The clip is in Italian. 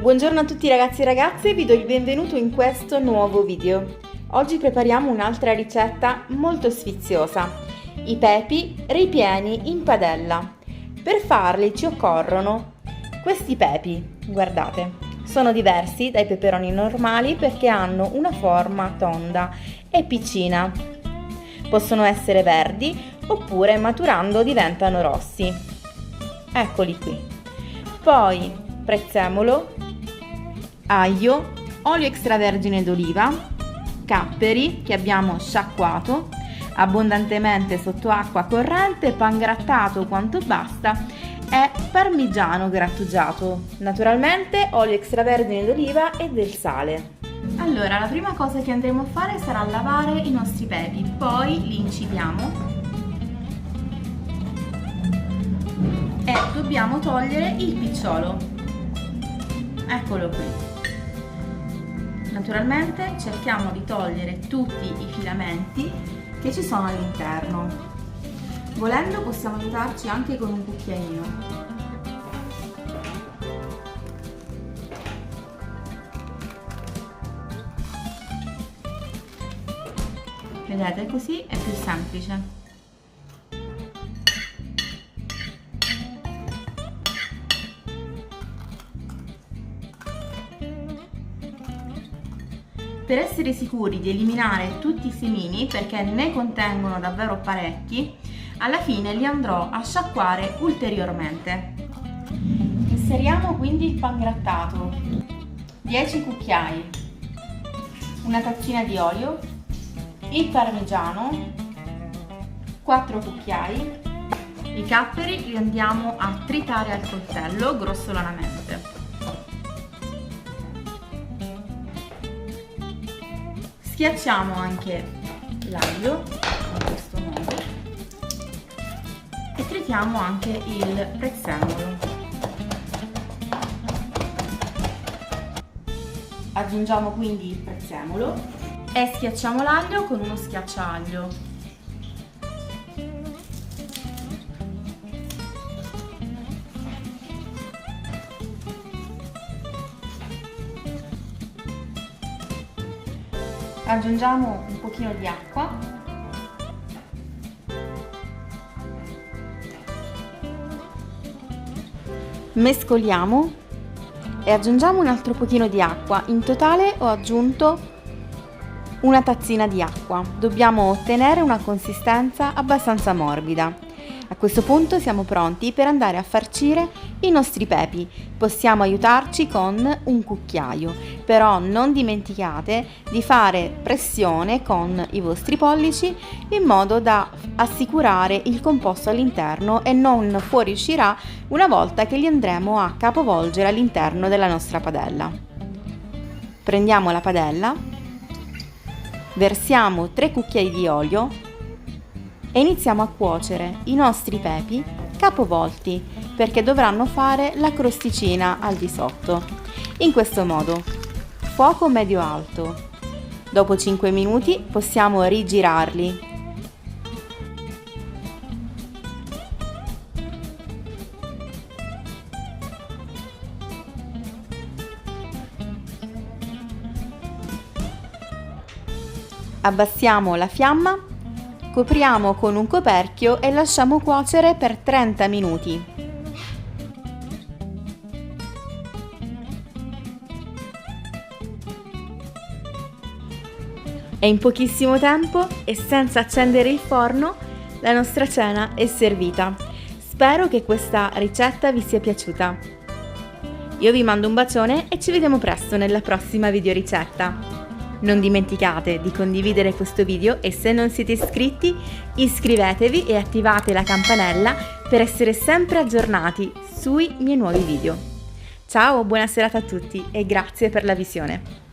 Buongiorno a tutti ragazzi e ragazze, vi do il benvenuto in questo nuovo video. Oggi prepariamo un'altra ricetta molto sfiziosa, i pepi ripieni in padella. Per farli ci occorrono questi pepi, guardate, sono diversi dai peperoni normali perché hanno una forma tonda e piccina. Possono essere verdi oppure maturando diventano rossi. Eccoli qui. Poi prezzemolo, aglio, olio extravergine d'oliva, capperi che abbiamo sciacquato abbondantemente sotto acqua corrente, pangrattato quanto basta e parmigiano grattugiato, naturalmente olio extravergine d'oliva e del sale. Allora, la prima cosa che andremo a fare sarà lavare i nostri pepi, poi li incidiamo e dobbiamo togliere il picciolo. Eccolo qui. Naturalmente cerchiamo di togliere tutti i filamenti che ci sono all'interno. Volendo possiamo aiutarci anche con un cucchiaino. Vedete, così è più semplice. Per essere sicuri di eliminare tutti i semini, perché ne contengono davvero parecchi, alla fine li andrò a sciacquare ulteriormente. Inseriamo quindi il pangrattato, 10 cucchiai, una tazzina di olio, il parmigiano, 4 cucchiai, i capperi li andiamo a tritare al coltello grossolanamente. Schiacciamo anche l'aglio in questo modo e tritiamo anche il prezzemolo. Aggiungiamo quindi il prezzemolo e schiacciamo l'aglio con uno schiacciaglio. Aggiungiamo un pochino di acqua mescoliamo e aggiungiamo un altro pochino di acqua. In totale ho aggiunto una tazzina di acqua. Dobbiamo ottenere una consistenza abbastanza morbida. A questo punto siamo pronti per andare a farcire i nostri pepi. Possiamo aiutarci con un cucchiaio, però non dimenticate di fare pressione con i vostri pollici in modo da assicurare il composto all'interno e non fuoriuscirà una volta che li andremo a capovolgere all'interno della nostra padella. Prendiamo la padella, versiamo 3 cucchiai di olio e iniziamo a cuocere i nostri pepi capovolti perché dovranno fare la crosticina al di sotto. In questo modo, fuoco medio-alto. Dopo 5 minuti possiamo rigirarli. Abbassiamo la fiamma, copriamo con un coperchio e lasciamo cuocere per 30 minuti. E in pochissimo tempo e senza accendere il forno, la nostra cena è servita. Spero che questa ricetta vi sia piaciuta. Io vi mando un bacione e ci vediamo presto nella prossima videoricetta. Non dimenticate di condividere questo video e se non siete iscritti, iscrivetevi e attivate la campanella per essere sempre aggiornati sui miei nuovi video. Ciao, buona serata a tutti e grazie per la visione.